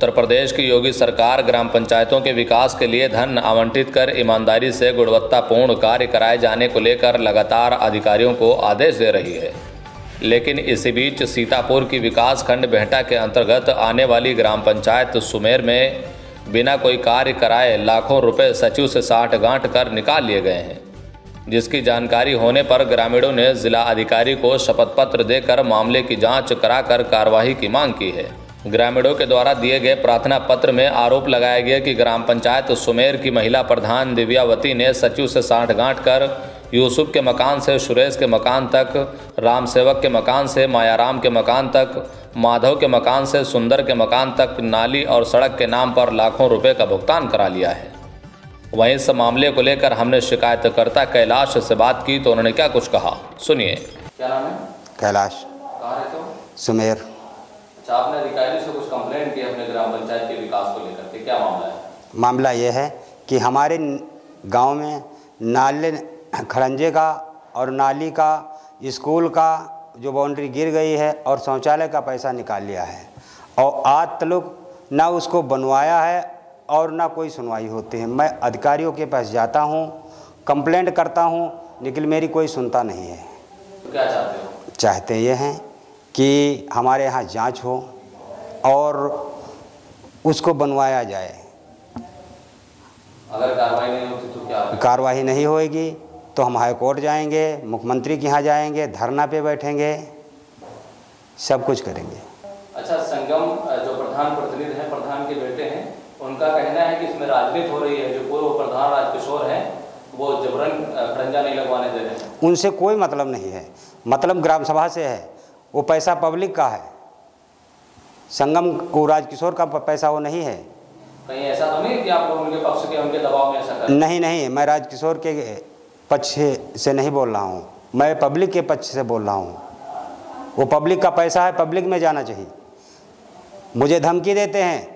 उत्तर प्रदेश की योगी सरकार ग्राम पंचायतों के विकास के लिए धन आवंटित कर ईमानदारी से गुणवत्तापूर्ण कार्य कराए जाने को लेकर लगातार अधिकारियों को आदेश दे रही है। लेकिन इसी बीच सीतापुर की विकास खंड बेहटा के अंतर्गत आने वाली ग्राम पंचायत सुमेर में बिना कोई कार्य कराए लाखों रुपए सचिव से साठगांठ कर निकाल लिए गए हैं, जिसकी जानकारी होने पर ग्रामीणों ने जिला अधिकारी को शपथ पत्र देकर मामले की जांच कराकर कार्रवाई की मांग की है। ग्रामीणों के द्वारा दिए गए प्रार्थना पत्र में आरोप लगाया गया कि ग्राम पंचायत सुमेर की महिला प्रधान दिव्यावती ने सचिव से साठगांठ कर यूसुफ के मकान से सुरेश के मकान तक, राम सेवक के मकान से मायाराम के मकान तक, माधव के मकान से सुंदर के मकान तक नाली और सड़क के नाम पर लाखों रुपए का भुगतान करा लिया है। वहीं इस मामले को लेकर हमने शिकायतकर्ता कैलाश से बात की तो उन्होंने क्या कुछ कहा, सुनिए। क्या नाम है? कैलाश। कहाँ रहते हो? सुमेर। अच्छा, आपने अधिकारी से कुछ कंप्लेंट की अपने ग्राम पंचायत के विकास को लेकर के, क्या मामला है? मामला ये है कि हमारे गांव में नाले खड़ंजे का और नाली का, स्कूल का जो बाउंड्री गिर गई है और शौचालय का पैसा निकाल लिया है और आज तक ना उसको बनवाया है और ना कोई सुनवाई होती है। मैं अधिकारियों के पास जाता हूँ, कंप्लेंट करता हूँ, लेकिन मेरी कोई सुनता नहीं है। तो क्या चाहते हो? चाहते ये हैं कि हमारे यहाँ जांच हो और उसको बनवाया जाए। अगर कार्रवाई नहीं होती तो क्या होगा? कार्रवाई नहीं होएगी तो हम हाई कोर्ट जाएंगे, मुख्यमंत्री के यहाँ जाएंगे, धरना पे बैठेंगे, सब कुछ करेंगे। अच्छा, संगम जो प्रधान प्रतिनिधि हैं, प्रधान के बेटे हैं, उनका कहना है कि इसमें राजनीति हो रही है। जो पूर्व प्रधान राजकिशोर हैं वो जबरन खड़ंजा नहीं लगवाने दे रहे हैं। उनसे कोई मतलब नहीं है, मतलब ग्राम सभा से है। वो पैसा पब्लिक का है, संगम को राजकिशोर का पैसा वो नहीं है। कहीं ऐसा तो नहीं कि आप लोग उनके पक्ष के, उनके दबाव में ऐसा करें? नहीं, मैं राजकिशोर के पक्ष से नहीं बोल रहा हूँ, मैं पब्लिक के पक्ष से बोल रहा हूँ। वो पब्लिक का पैसा है, पब्लिक में जाना चाहिए। मुझे धमकी देते हैं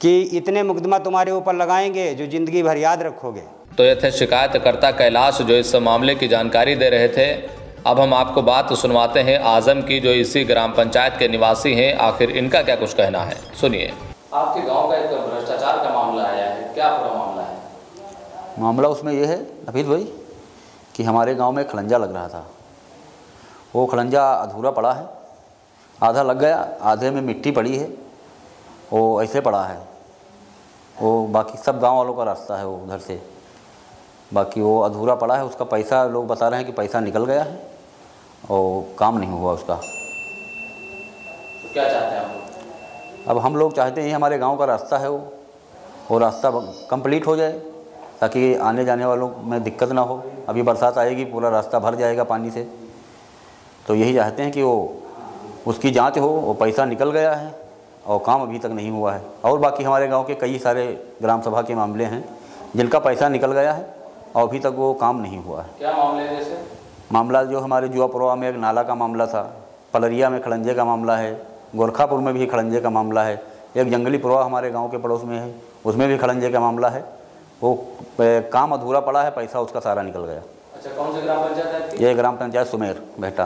कि इतने मुकदमा तुम्हारे ऊपर लगाएंगे जो जिंदगी भर याद रखोगे। तो ये थे शिकायतकर्ता कैलाश जो इस मामले की जानकारी दे रहे थे। अब हम आपको बात सुनवाते हैं आजम की, जो इसी ग्राम पंचायत के निवासी हैं। आखिर इनका क्या कुछ कहना है, सुनिए। आपके गांव का एक भ्रष्टाचार का मामला आया है, क्या पूरा मामला है? मामला उसमें यह है नफीस भाई कि हमारे गांव में खड़ंजा लग रहा था। वो खड़ंजा अधूरा पड़ा है, आधा लग गया, आधे में मिट्टी पड़ी है, वो ऐसे पड़ा है। वो बाकी सब गांव वालों का रास्ता है वो उधर से, बाकी वो अधूरा पड़ा है। उसका पैसा लोग बता रहे हैं कि पैसा निकल गया है और काम नहीं हुआ उसका। तो क्या चाहते हैं आप लोग? अब हम लोग चाहते हैं हमारे गांव का रास्ता है वो रास्ता कंप्लीट हो जाए ताकि आने जाने वालों में दिक्कत ना हो। अभी बरसात आएगी, पूरा रास्ता भर जाएगा पानी से, तो यही चाहते हैं कि वो उसकी जांच हो। वो पैसा निकल गया है और काम अभी तक नहीं हुआ है। और बाकी हमारे गांव के कई सारे ग्राम सभा के मामले हैं जिनका पैसा निकल गया है और अभी तक वो काम नहीं हुआ है। क्या मामले हैं जैसे? मामला जो हमारे जुआपुरवा में एक नाला का मामला था, पलरिया में खड़ंजे का मामला है, गोरखापुर में भी खड़ंजे का मामला है, एक जंगली पुरवा हमारे गांव के पड़ोस में है, उसमें भी खड़ंजे का मामला है। वो काम अधूरा पड़ा है, पैसा उसका सारा निकल गया। अच्छा, कौन सी ग्राम पंचायत है? ये ग्राम पंचायत सुमेर बेहटा।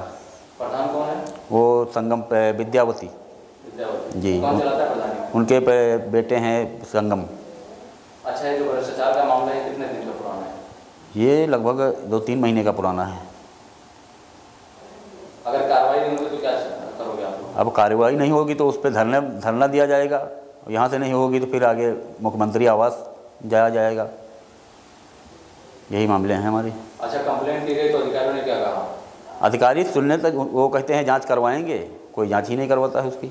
प्रधान कौन है? वो संगम विद्यावती जी, कौन चलाता है प्रधान? उनके बेटे हैं संगम। अच्छा, ये जो भ्रष्टाचार का मामला है कितने दिन का पुराना है? ये लगभग 2-3 महीने का पुराना है। अगर कार्रवाई नहीं होगी तो क्या करोगे आप लोग? अब कार्रवाई नहीं होगी तो उस पर धरना दिया जाएगा। यहाँ से नहीं होगी तो फिर आगे मुख्यमंत्री आवास जाया जाएगा। यही मामले हैं हमारे। अच्छा, कंप्लेंट की गई तो अधिकारियों ने क्या कहा? अधिकारी सुनने तक वो कहते हैं जांच करवाएंगे, कोई जांच ही नहीं करवाता है उसकी।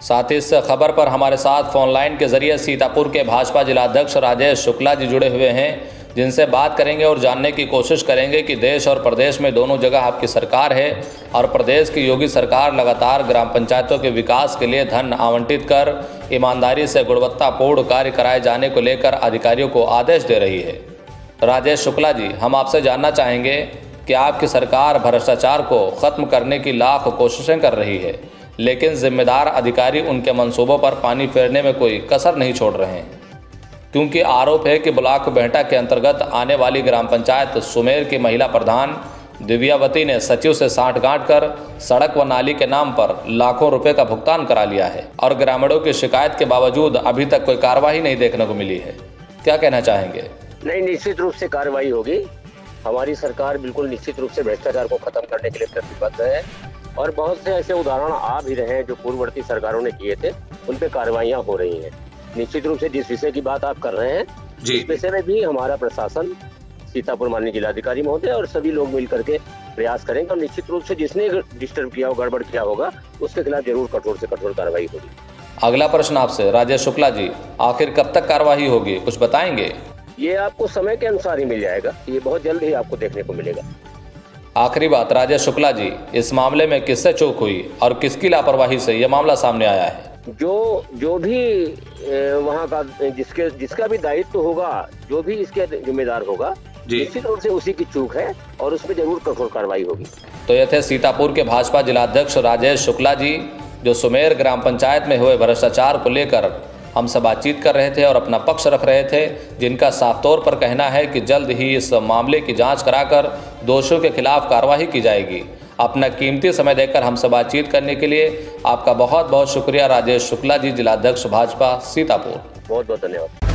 साथ ही इस खबर पर हमारे साथ फोन लाइन के जरिए सीतापुर के भाजपा जिलाध्यक्ष राजेश शुक्ला जी जुड़े हुए हैं, जिनसे बात करेंगे और जानने की कोशिश करेंगे कि देश और प्रदेश में दोनों जगह आपकी सरकार है और प्रदेश की योगी सरकार लगातार ग्राम पंचायतों के विकास के लिए धन आवंटित कर ईमानदारी से गुणवत्तापूर्ण कार्य कराए जाने को लेकर अधिकारियों को आदेश दे रही है। राजेश शुक्ला जी, हम आपसे जानना चाहेंगे कि आपकी सरकार भ्रष्टाचार को खत्म करने की लाख कोशिशें कर रही है, लेकिन जिम्मेदार अधिकारी उनके मंसूबों पर पानी फेरने में कोई कसर नहीं छोड़ रहे हैं, क्योंकि आरोप है कि ब्लॉक बेहटा के अंतर्गत आने वाली ग्राम पंचायत सुमेर की महिला प्रधान दिव्यावती ने सचिव से साठगांठ कर सड़क व नाली के नाम पर लाखों रुपए का भुगतान करा लिया है और ग्रामीणों की शिकायत के बावजूद अभी तक कोई कार्रवाई नहीं देखने को मिली है। क्या कहना चाहेंगे? नहीं, निश्चित रूप से कार्रवाई होगी। हमारी सरकार बिल्कुल निश्चित रूप से भ्रष्टाचार को खत्म करने के लिए प्रतिबद्ध है और बहुत से ऐसे उदाहरण आ भी रहे हैं जो पूर्ववर्ती सरकारों ने किए थे, उन पे कार्रवाइयां हो रही हैं। निश्चित रूप से जिस विषय की बात आप कर रहे हैं, इस विषय में भी हमारा प्रशासन, सीतापुर माननीय जिलाधिकारी महोदय और सभी लोग मिलकर के प्रयास करेंगे और निश्चित रूप से जिसने डिस्टर्ब किया हो, गड़बड़ किया होगा, उसके खिलाफ जरूर कठोर से कठोर कार्रवाई होगी। अगला प्रश्न आपसे, राजेश शुक्ला जी, आखिर कब तक कार्रवाई होगी, कुछ बताएंगे? ये आपको समय के अनुसार ही मिल जाएगा, ये बहुत जल्द ही आपको देखने को मिलेगा। आखिरी बात, राजेश शुक्ला जी, इस मामले में किससे चूक हुई और किसकी लापरवाही से यह मामला सामने आया है? जो भी वहाँ का जिसका भी दायित्व होगा, जो भी इसके जिम्मेदार होगा, निश्चित रूप से उसी की चूक है और उसमें जरूर कठोर कार्रवाई होगी। तो ये थे सीतापुर के भाजपा जिलाध्यक्ष राजेश शुक्ला जी, जो सुमेर ग्राम पंचायत में हुए भ्रष्टाचार को लेकर हमसे बातचीत कर रहे थे और अपना पक्ष रख रहे थे, जिनका साफ तौर पर कहना है कि जल्द ही इस मामले की जांच कराकर दोषियों के खिलाफ कार्रवाई की जाएगी। अपना कीमती समय देकर हमसे बातचीत करने के लिए आपका बहुत बहुत शुक्रिया राजेश शुक्ला जी, जिलाध्यक्ष भाजपा सीतापुर। बहुत बहुत धन्यवाद।